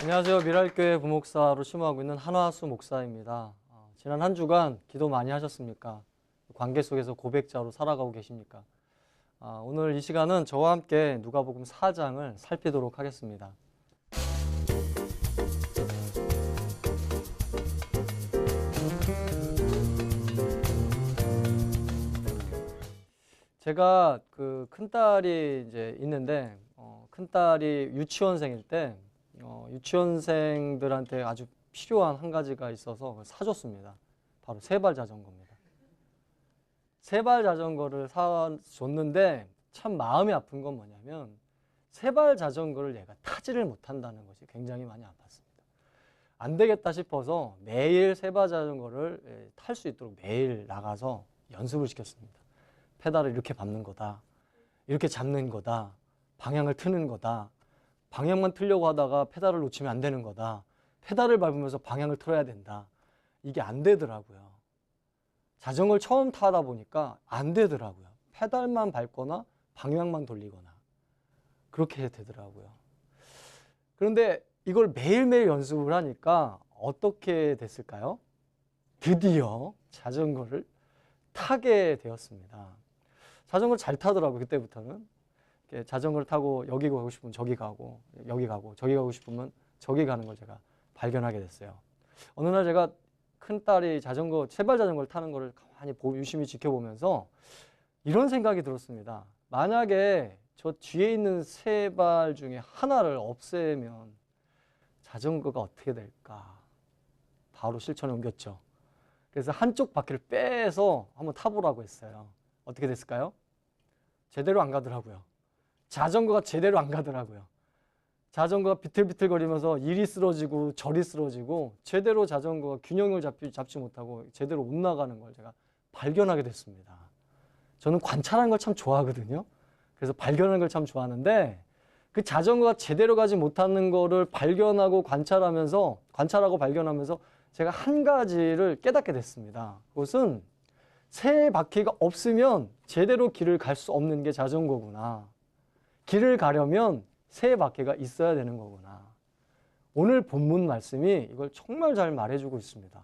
안녕하세요. 미랄교회 부목사로 심호하고 있는 한화수 목사입니다. 지난 한 주간 기도 많이 하셨습니까? 관계 속에서 고백자로 살아가고 계십니까? 오늘 이 시간은 저와 함께 누가복음 4장을 살피도록 하겠습니다. 제가 그 큰딸이 이제 있는데 큰딸이 유치원생일 때 유치원생들한테 아주 필요한 한 가지가 있어서 사줬습니다. 바로 세발 자전거입니다. 세발 자전거를 사줬는데 참 마음이 아픈 건 뭐냐면 세발 자전거를 얘가 타지를 못한다는 것이 굉장히 많이 아팠습니다. 안 되겠다 싶어서 매일 세발 자전거를 탈 수 있도록 매일 나가서 연습을 시켰습니다. 페달을 이렇게 밟는 거다, 이렇게 잡는 거다, 방향을 트는 거다, 방향만 틀려고 하다가 페달을 놓치면 안 되는 거다, 페달을 밟으면서 방향을 틀어야 된다. 이게 안 되더라고요. 자전거를 처음 타다 보니까 안 되더라고요. 페달만 밟거나 방향만 돌리거나 그렇게 되더라고요. 그런데 이걸 매일매일 연습을 하니까 어떻게 됐을까요? 드디어 자전거를 타게 되었습니다. 자전거를 잘 타더라고요. 그때부터는 자전거를 타고 여기 가고 싶으면 저기 가고, 여기 가고, 저기 가고 싶으면 저기 가는 걸 제가 발견하게 됐어요. 어느 날 제가 큰딸이 세발 자전거를 타는 거를 가만히 유심히 지켜보면서 이런 생각이 들었습니다. 만약에 저 뒤에 있는 세 발 중에 하나를 없애면 자전거가 어떻게 될까? 바로 실천에 옮겼죠. 그래서 한쪽 바퀴를 빼서 한번 타보라고 했어요. 어떻게 됐을까요? 제대로 안 가더라고요. 자전거가 제대로 안 가더라고요. 자전거가 비틀비틀거리면서 이리 쓰러지고 저리 쓰러지고 제대로 자전거가 균형을 잡지 못하고 제대로 못 나가는 걸 제가 발견하게 됐습니다. 저는 관찰하는 걸 참 좋아하거든요. 그래서 발견하는 걸 참 좋아하는데 그 자전거가 제대로 가지 못하는 거를 관찰하고 발견하면서 제가 한 가지를 깨닫게 됐습니다. 그것은 세 바퀴가 없으면 제대로 길을 갈 수 없는 게 자전거구나. 길을 가려면 세 바퀴가 있어야 되는 거구나. 오늘 본문 말씀이 이걸 정말 잘 말해주고 있습니다.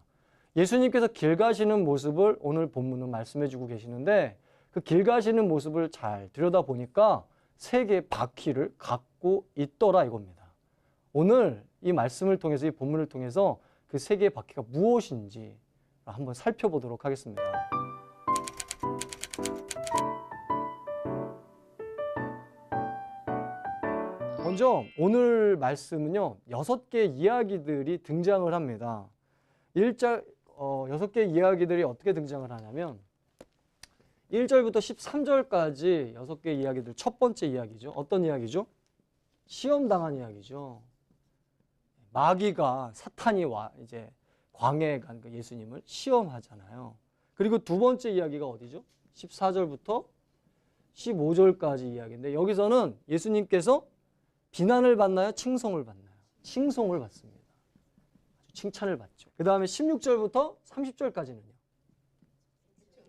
예수님께서 길 가시는 모습을 오늘 본문은 말씀해주고 계시는데 그 길 가시는 모습을 잘 들여다보니까 세 개의 바퀴를 갖고 있더라 이겁니다. 오늘 이 말씀을 통해서 이 본문을 통해서 그 세 개의 바퀴가 무엇인지 한번 살펴보도록 하겠습니다. 먼저 오늘 말씀은요 6개의 이야기들이 등장을 합니다. 6개의 이야기들이 어떻게 등장을 하냐면 1절부터 13절까지 6개의 이야기들 첫 번째 이야기죠. 어떤 이야기죠? 시험당한 이야기죠. 마귀가 사탄이 이제 광야에 간 예수님을 시험하잖아요. 그리고 두 번째 이야기가 어디죠? 14절부터 15절까지 이야기인데 여기서는 예수님께서 비난을 받나요? 칭송을 받나요? 칭송을 받습니다. 칭찬을 받죠. 그 다음에 16절부터 30절까지는요.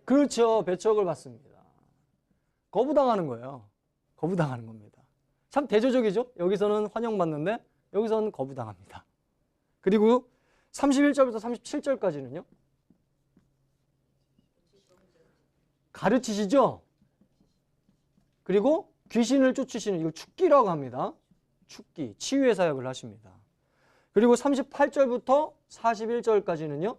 그렇죠. 배척을 받습니다. 거부당하는 거예요. 거부당하는 겁니다. 참 대조적이죠? 여기서는 환영받는데 여기서는 거부당합니다. 그리고 31절부터 37절까지는요. 가르치시죠? 그리고 귀신을 쫓으시는 이걸 축기라고 합니다. 축기, 치유의 사역을 하십니다. 그리고 38절부터 41절까지는요.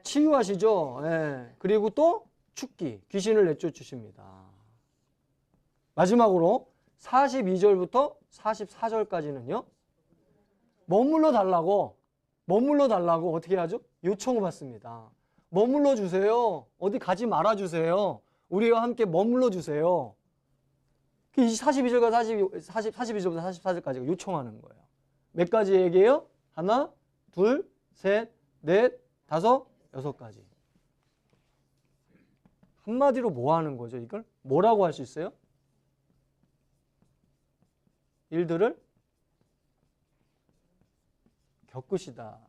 치유하시죠. 예. 그리고 또 축기, 귀신을 내쫓으십니다. 마지막으로 42절부터 44절까지는요. 머물러 달라고 어떻게 하죠? 요청을 받습니다. 머물러 주세요. 어디 가지 말아 주세요. 우리와 함께 머물러 주세요. 42절부터 44절까지 요청하는 거예요. 몇 가지 얘기예요? 하나, 둘, 셋, 넷, 다섯, 6가지. 한마디로 뭐 하는 거죠? 이걸 뭐라고 할 수 있어요? 일들을 겪으시다.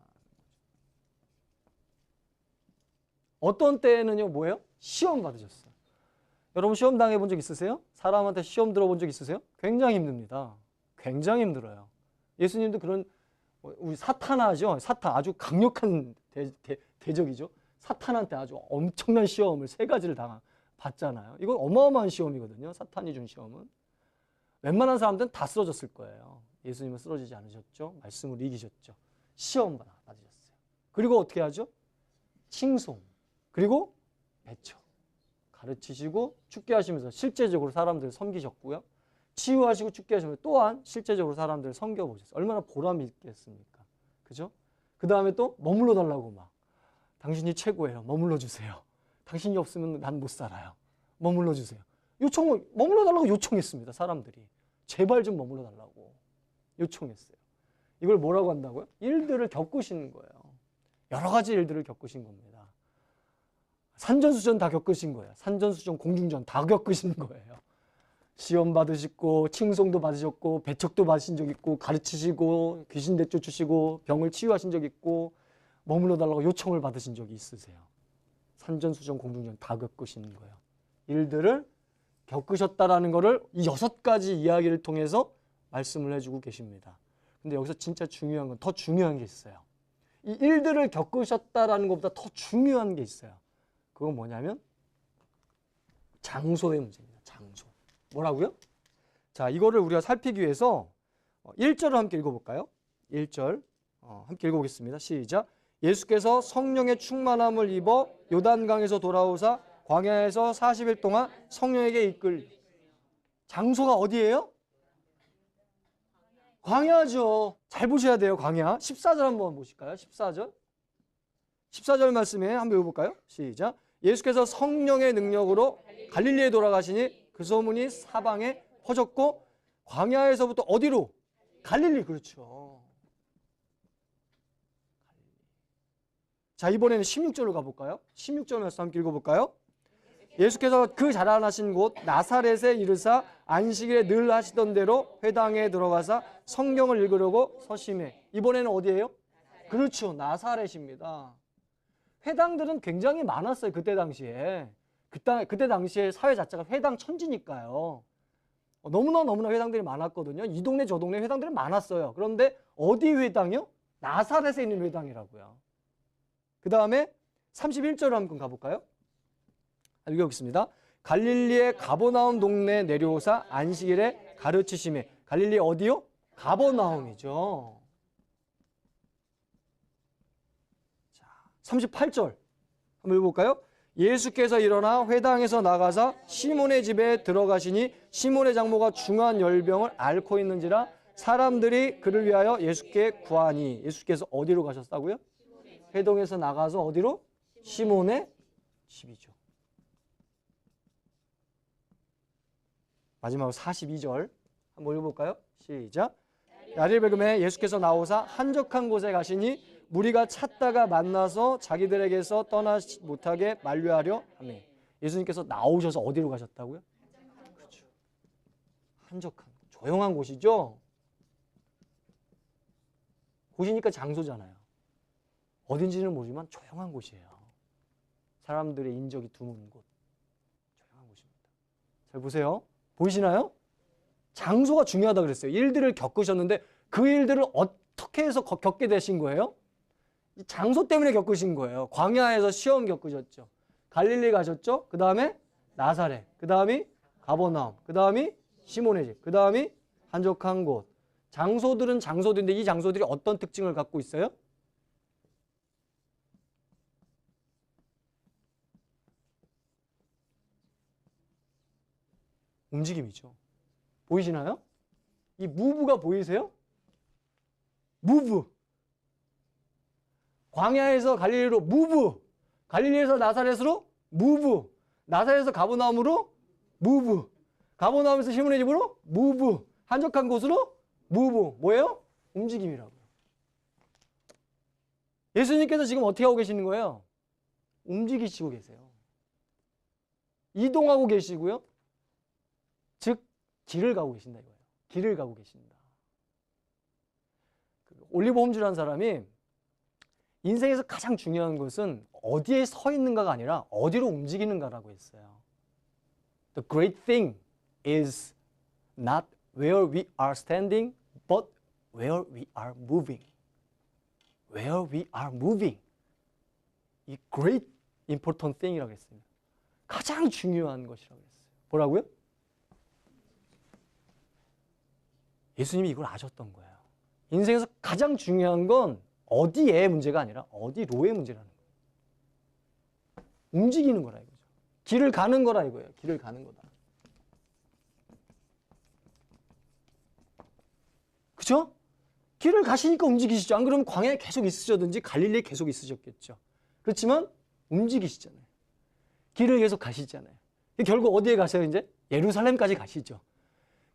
어떤 때는요, 뭐예요? 시험 받으셨어요. 여러분 시험 당해본 적 있으세요? 사람한테 시험 들어본 적 있으세요? 굉장히 힘듭니다. 굉장히 힘들어요. 예수님도 그런, 우리 사탄하죠. 사탄 아주 강력한 대적이죠. 사탄한테 아주 엄청난 시험을 3가지를 받잖아요. 이건 어마어마한 시험이거든요. 사탄이 준 시험은. 웬만한 사람들은 다 쓰러졌을 거예요. 예수님은 쓰러지지 않으셨죠. 말씀을 이기셨죠. 시험 받으셨어요. 그리고 어떻게 하죠? 칭송, 그리고 배척. 가르치시고 죽게 하시면서 실제적으로 사람들을 섬기셨고요. 치유하시고 죽게 하시면서 또한 실제적으로 사람들을 섬겨보셨어요. 얼마나 보람이 있겠습니까? 그죠? 그 다음에 또 머물러 달라고 막. 당신이 최고예요. 머물러 주세요. 당신이 없으면 난 못 살아요. 머물러 주세요. 머물러 달라고 요청했습니다. 사람들이. 제발 좀 머물러 달라고 요청했어요. 이걸 뭐라고 한다고요? 일들을 겪으시는 거예요. 여러 가지 일들을 겪으신 겁니다. 산전수전 다 겪으신 거예요. 산전수전, 공중전 다 겪으신 거예요. 시험 받으시고 칭송도 받으셨고 배척도 받으신 적 있고 가르치시고 귀신 내쫓으시고 병을 치유하신 적 있고 머물러 달라고 요청을 받으신 적이 있으세요. 산전수전, 공중전 다 겪으시는 거예요. 일들을 겪으셨다라는 것을 이 6가지 이야기를 통해서 말씀을 해주고 계십니다. 근데 여기서 진짜 중요한 건 더 중요한 게 있어요. 이 일들을 겪으셨다라는 것보다 더 중요한 게 있어요. 그건 뭐냐면 장소의 문제입니다. 장소. 뭐라고요? 자, 이거를 우리가 살피기 위해서 1절을 함께 읽어볼까요? 1절 함께 읽어보겠습니다. 시작. 예수께서 성령의 충만함을 입어 요단강에서 돌아오사 광야에서 40일 동안 성령에게 이끌. 장소가 어디예요? 광야죠. 잘 보셔야 돼요. 광야. 14절 한번 보실까요? 14절. 14절 말씀에 한번 읽어볼까요? 시작. 예수께서 성령의 능력으로 갈릴리에 돌아가시니 그 소문이 사방에 퍼졌고 광야에서부터 어디로? 갈릴리. 그렇죠. 자, 이번에는 16절로 가볼까요? 16절 말씀 함께 읽어볼까요? 예수께서 그 자라나신 곳 나사렛에 이르사 안식일에 늘 하시던 대로 회당에 들어가사 성경을 읽으려고 서심해. 이번에는 어디예요? 그렇죠. 나사렛입니다. 회당들은 굉장히 많았어요. 그때 당시에. 그때 당시에 사회 자체가 회당 천지니까요. 너무나 회당들이 많았거든요. 이 동네 저 동네 회당들이 많았어요. 그런데 어디 회당이요? 나사렛에 있는 회당이라고요. 그 다음에 31절로 한번 가볼까요? 읽어보겠습니다. 갈릴리의 가버나움 동네 내려오사 안식일에 가르치심에. 갈릴리 어디요? 가버나움이죠. 자, 38절 한번 읽어볼까요? 예수께서 일어나 회당에서 나가사 시몬의 집에 들어가시니 시몬의 장모가 중한 열병을 앓고 있는지라 사람들이 그를 위하여 예수께 구하니. 예수께서 어디로 가셨다고요? 회당에서 나가서 어디로? 시몬의 집이죠. 마지막으로 42절 한번 읽어볼까요? 시작. 야릴베금에 예수께서 나오사 한적한 곳에 가시니 무리가 찾다가 만나서 자기들에게서 떠나지 못하게 만류하려 하며. 예수님께서 나오셔서 어디로 가셨다고요? 그렇죠. 한적한, 조용한 곳이죠. 곳이니까 장소잖아요. 어딘지는 모르지만 조용한 곳이에요. 사람들의 인적이 드문 곳. 조용한 곳입니다. 잘 보세요. 보이시나요? 장소가 중요하다고 그랬어요. 일들을 겪으셨는데 그 일들을 어떻게 해서 겪게 되신 거예요? 이 장소 때문에 겪으신 거예요. 광야에서 시험 겪으셨죠. 갈릴리 가셨죠. 그 다음에 나사렛. 그 다음이 가버나움. 그 다음이 시몬의 집. 그 다음이 한적한 곳. 장소들은 장소들인데 이 장소들이 어떤 특징을 갖고 있어요? 움직임이죠. 보이시나요? 이 무브가 보이세요? 무브. 광야에서 갈릴리로 무브. 갈릴리에서 나사렛으로 무브. 나사렛에서 가버나움으로 무브. 가버나움에서 시몬의 집으로 무브. 한적한 곳으로 무브. 뭐예요? 움직임이라고요. 예수님께서 지금 어떻게 하고 계시는 거예요? 움직이시고 계세요. 이동하고 계시고요. 즉 길을 가고 계신다 이거예요. 길을 가고 계신다. 올리버 홈즈라는 사람이 인생에서 가장 중요한 것은 어디에 서 있는가가 아니라 어디로 움직이는가라고 했어요. The great thing is not where we are standing, but where we are moving. Where we are moving. 이 great important thing이라고 했습니다. 가장 중요한 것이라고 했어요. 뭐라고요? 예수님이 이걸 아셨던 거예요. 인생에서 가장 중요한 건 어디의 문제가 아니라 어디로의 문제라는 거예요. 움직이는 거라 이거죠. 길을 가는 거라 이거예요. 길을 가는 거다. 그죠? 길을 가시니까 움직이시죠. 안 그러면 광야에 계속 있으셨든지 갈릴리에 계속 있으셨겠죠. 그렇지만 움직이시잖아요. 길을 계속 가시잖아요. 결국 어디에 가세요 이제? 예루살렘까지 가시죠.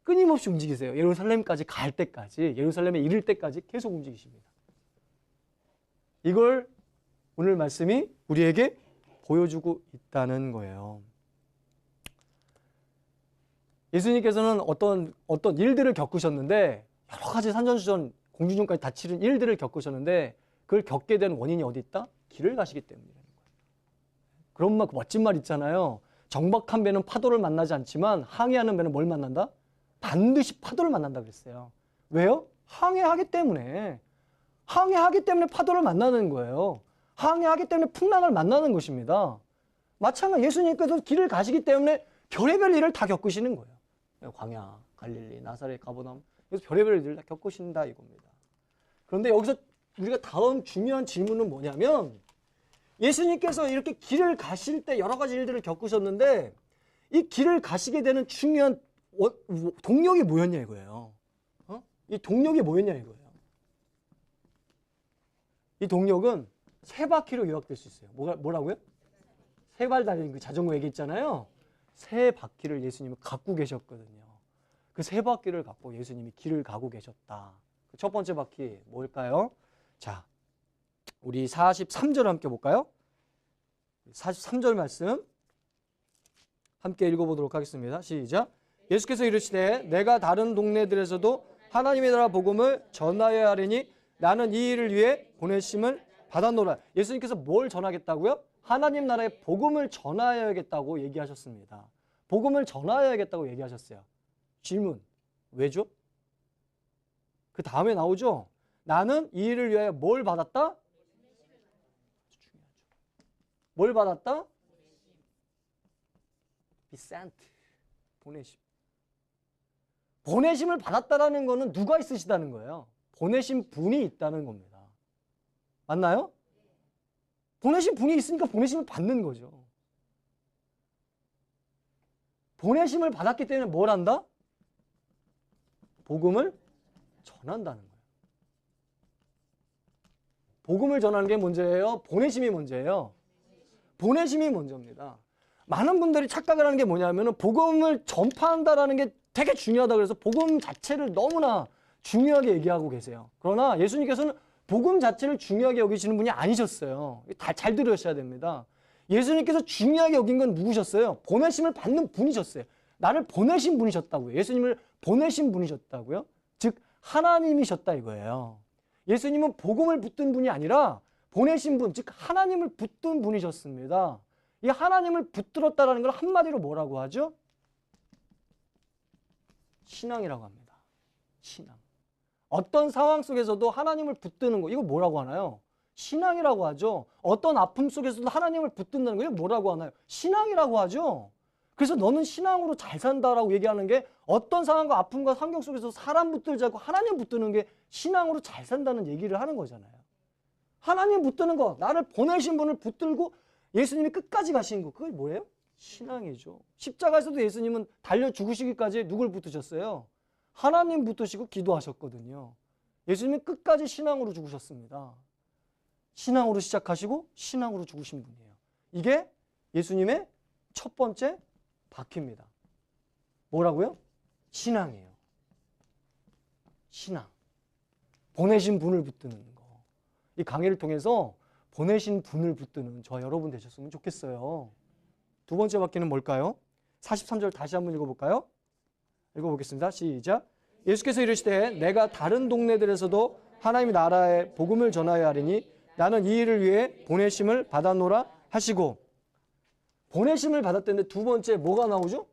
끊임없이 움직이세요. 예루살렘까지 갈 때까지, 예루살렘에 이를 때까지 계속 움직이십니다. 이걸 오늘 말씀이 우리에게 보여주고 있다는 거예요. 예수님께서는 어떤 일들을 겪으셨는데 여러 가지 산전수전, 공중전까지 다 치른 일들을 겪으셨는데 그걸 겪게 된 원인이 어디 있다? 길을 가시기 때문이라는 거예요. 그런 멋진 말 있잖아요. 정박한 배는 파도를 만나지 않지만 항해하는 배는 뭘 만난다? 반드시 파도를 만난다 그랬어요. 왜요? 항해하기 때문에. 항해하기 때문에 파도를 만나는 거예요. 항해하기 때문에 풍랑을 만나는 것입니다. 마찬가지 예수님께서 길을 가시기 때문에 별의별 일을 다 겪으시는 거예요. 광야, 갈릴리, 나사렛, 가버나움 여기서 별의별 일을 다 겪으신다 이겁니다. 그런데 여기서 우리가 다음 중요한 질문은 뭐냐면 예수님께서 이렇게 길을 가실 때 여러 가지 일들을 겪으셨는데 이 길을 가시게 되는 중요한 동력이 뭐였냐 이거예요. 이 동력이 뭐였냐 이거예요. 이 동력은 세 바퀴로 요약될 수 있어요. 뭐라고요? 세 발 달린 그 자전거 얘기했잖아요. 세 바퀴를 예수님은 갖고 계셨거든요. 그 세 바퀴를 갖고 예수님이 길을 가고 계셨다. 첫 번째 바퀴 뭘까요? 자, 우리 43절 함께 볼까요? 43절 말씀 함께 읽어보도록 하겠습니다. 시작. 예수께서 이르시되 내가 다른 동네들에서도 하나님의 나라 복음을 전하여야 하리니 나는 이 일을 위해 보내심을 받았노라. 예수님께서 뭘 전하겠다고요? 하나님 나라의 복음을 전하여야겠다고 얘기하셨습니다. 복음을 전하여야겠다고 얘기하셨어요. 질문, 왜죠? 그 다음에 나오죠? 나는 이 일을 위하여 뭘 받았다? 뭘 받았다? Be sent. 보내심. 보내심을 받았다라는 거는 누가 있으시다는 거예요? 보내신 분이 있다는 겁니다. 맞나요? 보내신 분이 있으니까 보내심을 받는 거죠. 보내심을 받았기 때문에 뭘 한다? 복음을 전한다는 거예요. 복음을 전하는 게 문제예요? 보내심이 문제예요? 보내심이 먼저입니다. 많은 분들이 착각을 하는 게 뭐냐면 복음을 전파한다라는 게 되게 중요하다 그래서 복음 자체를 너무나 중요하게 얘기하고 계세요. 그러나 예수님께서는 복음 자체를 중요하게 여기시는 분이 아니셨어요. 다 잘 들으셔야 됩니다. 예수님께서 중요하게 여긴 건 누구셨어요? 보내심을 받는 분이셨어요. 나를 보내신 분이셨다고요. 예수님을 보내신 분이셨다고요. 즉 하나님이셨다 이거예요. 예수님은 복음을 붙든 분이 아니라 보내신 분, 즉 하나님을 붙든 분이셨습니다. 이 하나님을 붙들었다는 걸 한마디로 뭐라고 하죠? 신앙이라고 합니다. 신앙. 어떤 상황 속에서도 하나님을 붙드는 거, 이거 뭐라고 하나요? 신앙이라고 하죠. 어떤 아픔 속에서도 하나님을 붙든다는 거, 이거 뭐라고 하나요? 신앙이라고 하죠. 그래서 너는 신앙으로 잘 산다라고 얘기하는 게 어떤 상황과 아픔과 환경 속에서 사람 붙들지 않고 하나님 붙드는 게 신앙으로 잘 산다는 얘기를 하는 거잖아요. 하나님 붙드는 거, 나를 보내신 분을 붙들고 예수님이 끝까지 가신 거, 그게 뭐예요? 신앙이죠. 십자가에서도 예수님은 달려 죽으시기까지 누굴 붙드셨어요? 하나님 붙드시고 기도하셨거든요. 예수님은 끝까지 신앙으로 죽으셨습니다. 신앙으로 시작하시고 신앙으로 죽으신 분이에요. 이게 예수님의 첫 번째 바퀴입니다. 뭐라고요? 신앙이에요. 신앙. 보내신 분을 붙드는 거. 이 강의를 통해서 보내신 분을 붙드는 저 여러분 되셨으면 좋겠어요. 두 번째 바퀴는 뭘까요? 43절 다시 한번 읽어볼까요? 읽어보겠습니다. 시작. 예수께서 이르시되 내가 다른 동네들에서도 하나님의 나라의 복음을 전하여야 하리니 나는 이 일을 위해 보내심을 받았노라 하시고, 보내심을 받았다는데 두 번째 뭐가 나오죠?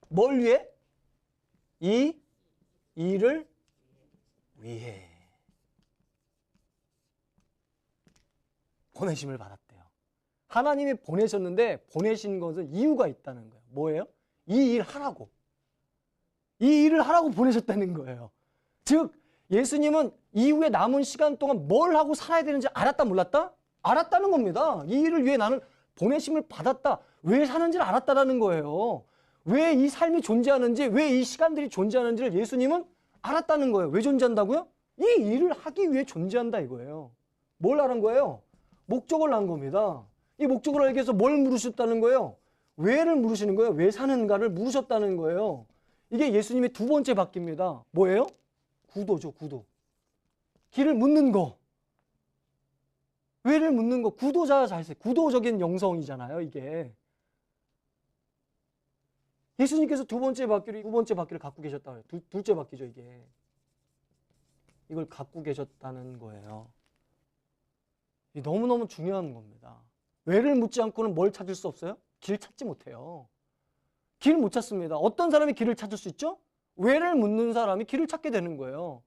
뭘 위해? 이 일을 위해 보내심을 받았대요. 하나님이 보내셨는데 보내신 것은 이유가 있다는 거예요. 뭐예요? 이 일 하라고. 이 일을 하라고 보내셨다는 거예요. 즉 예수님은 이후에 남은 시간 동안 뭘 하고 살아야 되는지 알았다 몰랐다? 알았다는 겁니다. 이 일을 위해 나는 보내심을 받았다. 왜 사는지를 알았다라는 거예요. 왜 이 삶이 존재하는지, 왜 이 시간들이 존재하는지를 예수님은 알았다는 거예요. 왜 존재한다고요? 이 일을 하기 위해 존재한다 이거예요. 뭘 알은 거예요? 목적을 안 겁니다. 이 목적을 알기 위해서 뭘 물으셨다는 거예요? 왜를 물으시는 거예요? 왜 사는가를 물으셨다는 거예요. 이게 예수님의 두 번째 바뀝니다. 뭐예요? 구도죠, 구도. 길을 묻는 거. 왜를 묻는 거. 구도자 자세. 구도적인 영성이잖아요, 이게. 예수님께서 두 번째 바퀴를 갖고 계셨다고요. 둘째 바퀴죠, 이게. 이걸 갖고 계셨다는 거예요. 이게 너무너무 중요한 겁니다. 왜를 묻지 않고는 뭘 찾을 수 없어요? 길 찾지 못해요. 길 못 찾습니다. 어떤 사람이 길을 찾을 수 있죠? 왜를 묻는 사람이 길을 찾게 되는 거예요.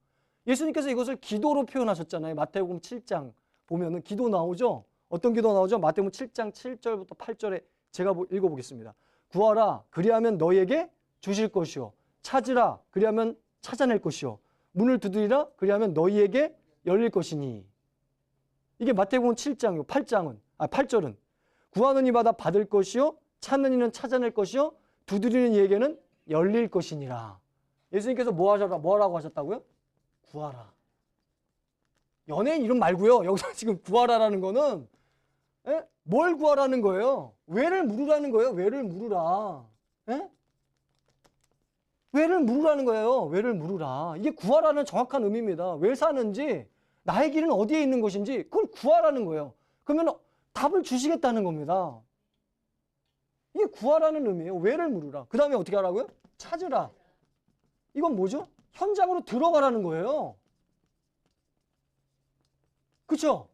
예수님께서 이것을 기도로 표현하셨잖아요. 마태복음 7장 보면은 기도 나오죠? 어떤 기도 나오죠? 마태복음 7장 7절부터 8절에 제가 읽어보겠습니다. 구하라, 그리하면 너희에게 주실 것이요. 찾으라, 그리하면 찾아낼 것이요. 문을 두드리라, 그리하면 너희에게 열릴 것이니. 이게 마태복음 7장이요. 8절은 구하는 이마다 받을 것이요. 찾는 이는 찾아낼 것이요. 두드리는 이에게는 열릴 것이니라. 예수님께서 뭐라고 하셨다고요? 구하라. 연예인 이름 말고요. 여기서 지금 구하라라는 거는 뭘 구하라는 거예요? 왜를 물으라는 거예요. 왜를 물으라. 왜를 물으라는 거예요. 왜를 물으라. 이게 구하라는 정확한 의미입니다. 왜 사는지, 나의 길은 어디에 있는 것인지 그걸 구하라는 거예요. 그러면 답을 주시겠다는 겁니다. 이게 구하라는 의미예요. 왜를 물으라. 그 다음에 어떻게 하라고요? 찾으라. 이건 뭐죠? 현장으로 들어가라는 거예요. 그렇죠?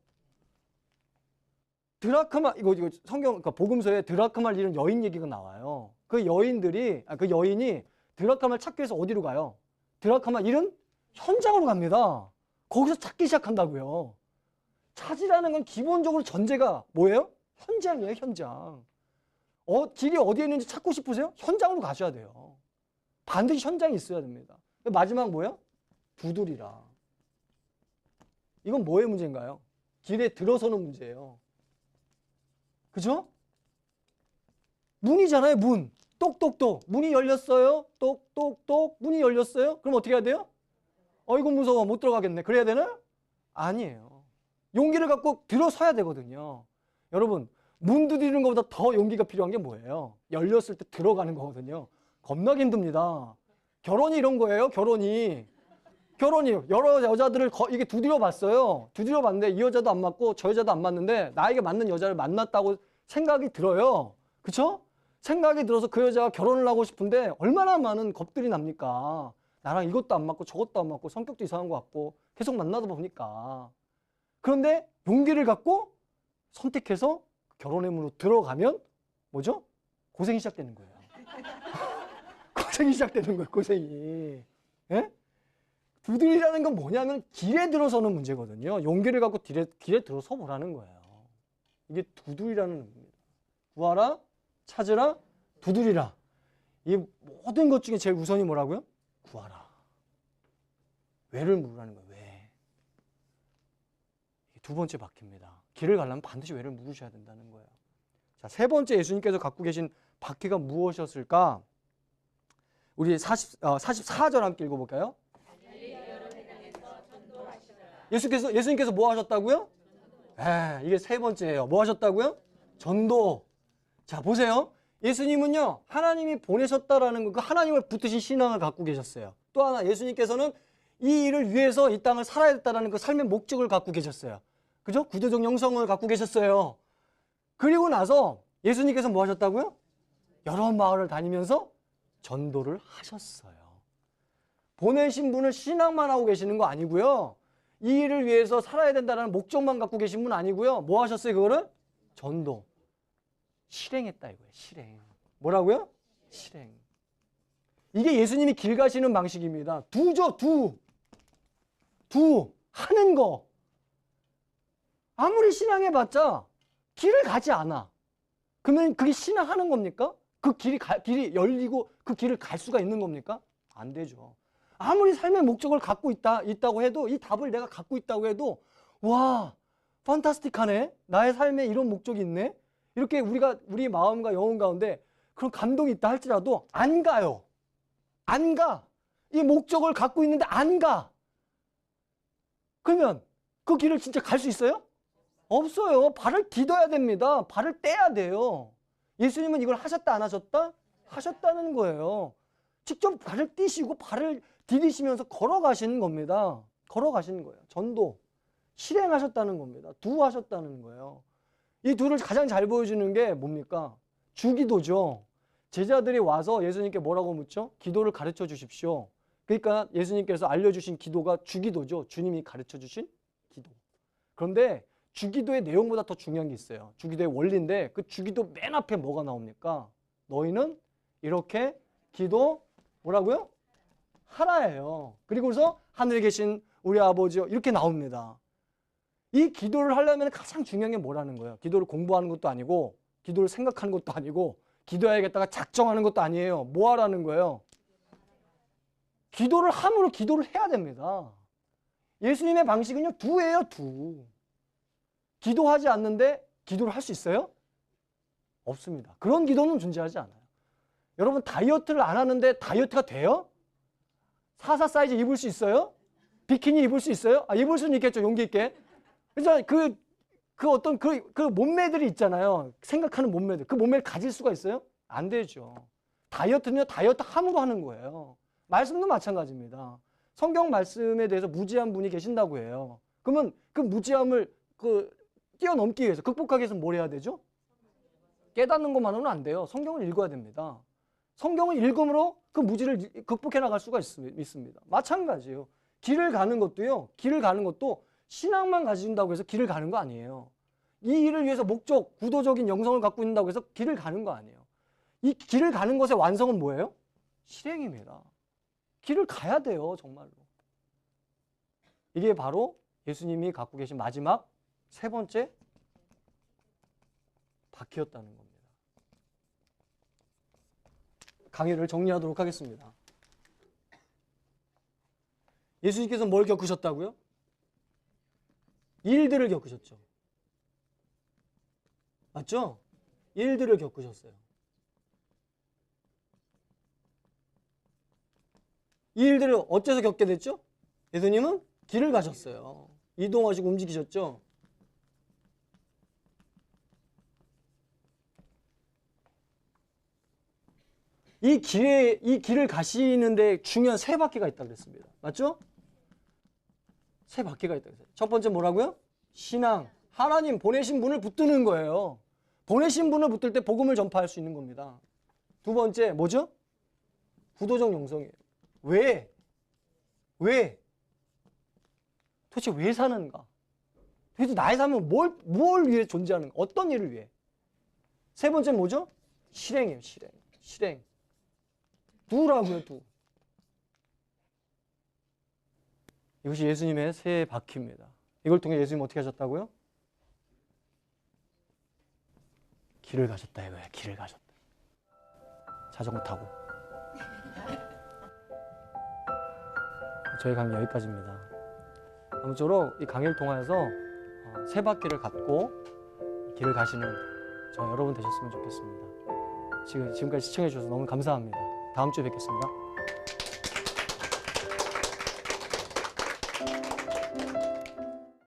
드라크마, 이거 성경, 그러니까 복음서에 드라크마를 잃은 여인 얘기가 나와요. 그 여인이 드라크마를 찾기 위해서 어디로 가요? 드라크마 잃은 현장으로 갑니다. 거기서 찾기 시작한다고요. 찾으라는 건 기본적으로 전제가 뭐예요? 현장이에요, 현장. 길이 어디에 있는지 찾고 싶으세요? 현장으로 가셔야 돼요. 반드시 현장이 있어야 됩니다. 마지막 뭐예요? 두드리라. 이건 뭐의 문제인가요? 길에 들어서는 문제예요. 그죠? 문이잖아요, 문. 똑똑똑. 문이 열렸어요. 똑똑똑. 문이 열렸어요. 그럼 어떻게 해야 돼요? 이거 무서워. 못 들어가겠네. 그래야 되나? 아니에요. 용기를 갖고 들어서야 되거든요. 여러분, 문 두드리는 것보다 더 용기가 필요한 게 뭐예요? 열렸을 때 들어가는 거거든요. 겁나게 힘듭니다. 결혼이 이런 거예요, 결혼이. 여러 여자들을 이게 두드려 봤어요. 두드려 봤는데 이 여자도 안 맞고 저 여자도 안 맞는데 나에게 맞는 여자를 만났다고 생각이 들어요. 그쵸? 생각이 들어서 그 여자와 결혼을 하고 싶은데 얼마나 많은 겁들이 납니까? 나랑 이것도 안 맞고 저것도 안 맞고 성격도 이상한 것 같고 계속 만나다 보니까. 그런데 용기를 갖고 선택해서 결혼의 문으로 들어가면 뭐죠? 고생이 시작되는 거예요. 고생이 시작되는 거예요, 고생이. 예? 두드리라는 건 뭐냐면 길에 들어서는 문제거든요. 용기를 갖고 길에 들어서 보라는 거예요. 이게 두드리라는 의미입니다. 구하라, 찾으라, 두드리라. 이 모든 것 중에 제일 우선이 뭐라고요? 구하라. 왜를 물으라는 거예요. 왜? 이게 두 번째 바퀴입니다. 길을 가려면 반드시 왜를 물으셔야 된다는 거예요. 자, 세 번째 예수님께서 갖고 계신 바퀴가 무엇이었을까? 우리 44절 함께 읽어볼까요? 예수님께서 뭐 하셨다고요? 이게 세 번째예요. 뭐 하셨다고요? 전도. 자, 보세요. 예수님은요, 하나님이 보내셨다라는 그 하나님을 붙드신 신앙을 갖고 계셨어요. 또 하나, 예수님께서는 이 일을 위해서 이 땅을 살아야 됐다라는 그 삶의 목적을 갖고 계셨어요. 그죠? 구조적 영성을 갖고 계셨어요. 그리고 나서 예수님께서 뭐 하셨다고요? 여러 마을을 다니면서 전도를 하셨어요. 보내신 분을 신앙만 하고 계시는 거 아니고요. 이 일을 위해서 살아야 된다는 목적만 갖고 계신 분 아니고요. 뭐 하셨어요, 그거를? 전도. 실행했다 이거예요, 실행. 뭐라고요? 실행. 이게 예수님이 길 가시는 방식입니다. 두죠, 두. 하는 거. 아무리 신앙해봤자 길을 가지 않아. 그러면 그게 신앙하는 겁니까? 그 길이 열리고 그 길을 갈 수가 있는 겁니까? 안 되죠. 아무리 삶의 목적을 갖고 있다고 해도, 이 답을 내가 갖고 있다고 해도, 와, 판타스틱하네. 나의 삶에 이런 목적이 있네. 이렇게 우리 마음과 영혼 가운데 그런 감동이 있다 할지라도 안 가요. 안 가. 이 목적을 갖고 있는데 안 가. 그러면 그 길을 진짜 갈 수 있어요? 없어요. 발을 디뎌야 됩니다. 발을 떼야 돼요. 예수님은 이걸 하셨다 안 하셨다? 하셨다는 거예요. 직접 발을 띄시고 발을 디디시면서 걸어가시는 겁니다. 걸어가시는 거예요. 전도, 실행하셨다는 겁니다. 두하셨다는 거예요. 이 두를 가장 잘 보여주는 게 뭡니까? 주기도죠. 제자들이 와서 예수님께 뭐라고 묻죠? 기도를 가르쳐 주십시오. 그러니까 예수님께서 알려주신 기도가 주기도죠. 주님이 가르쳐 주신 기도. 그런데 주기도의 내용보다 더 중요한 게 있어요. 주기도의 원리인데 그 주기도 맨 앞에 뭐가 나옵니까? 너희는 이렇게 기도 뭐라고요? 하라예요. 그리고서 하늘에 계신 우리 아버지요 이렇게 나옵니다. 이 기도를 하려면 가장 중요한 게 뭐라는 거예요? 기도를 공부하는 것도 아니고 기도를 생각하는 것도 아니고 기도해야겠다가 작정하는 것도 아니에요. 뭐 하라는 거예요? 기도를 함으로 기도를 해야 됩니다. 예수님의 방식은요 두예요. 두. 기도하지 않는데 기도를 할 수 있어요? 없습니다. 그런 기도는 존재하지 않아요. 여러분 다이어트를 안 하는데 다이어트가 돼요? 44 사이즈 입을 수 있어요? 비키니 입을 수 있어요? 입을 수는 있겠죠. 용기 있게. 그래서 어떤 몸매들이 있잖아요. 생각하는 몸매들. 그 몸매를 가질 수가 있어요? 안 되죠. 다이어트는요, 다이어트 함으로 하는 거예요. 말씀도 마찬가지입니다. 성경 말씀에 대해서 무지한 분이 계신다고 해요. 그러면 그 무지함을 뛰어넘기 위해서, 극복하기 위해서 뭘 해야 되죠? 깨닫는 것만으로는 안 돼요. 성경을 읽어야 됩니다. 성경을 읽음으로 그 무지를 극복해 나갈 수가 있습니다. 마찬가지예요. 길을 가는 것도요, 길을 가는 것도 신앙만 가진다고 해서 길을 가는 거 아니에요. 이 일을 위해서 목적, 구도적인 영성을 갖고 있다고 해서 길을 가는 거 아니에요. 이 길을 가는 것의 완성은 뭐예요? 실행입니다. 길을 가야 돼요, 정말로. 이게 바로 예수님이 갖고 계신 마지막 세 번째 바퀴였다는 겁니다. 강의를 정리하도록 하겠습니다. 예수님께서 뭘 겪으셨다고요? 일들을 겪으셨죠. 맞죠? 일들을 겪으셨어요. 이 일들을 어째서 겪게 됐죠? 예수님은 길을 가셨어요. 이동하시고 움직이셨죠. 이 길을 가시는데 중요한 세 바퀴가 있다고 그랬습니다. 맞죠? 세 바퀴가 있다고 했어요. 첫 번째 뭐라고요? 신앙. 하나님 보내신 분을 붙드는 거예요. 보내신 분을 붙들 때 복음을 전파할 수 있는 겁니다. 두 번째 뭐죠? 구도적 영성이에요. 왜? 도대체 왜 사는가? 도대체 나의 삶은 뭘 위해 존재하는가? 어떤 일을 위해? 세 번째 뭐죠? 실행이에요. 실행. 두라고요. 두. 이것이 예수님의 세 바퀴입니다. 이걸 통해 예수님 어떻게 하셨다고요? 길을 가셨다 이거예요. 길을 가셨다. 자전거 타고. 저희 강의 여기까지입니다. 아무쪼록 이 강의를 통해서 세 바퀴를 갖고 길을 가시는 저 여러분 되셨으면 좋겠습니다. 지금까지 시청해 주셔서 너무 감사합니다. 다음 주에 뵙겠습니다.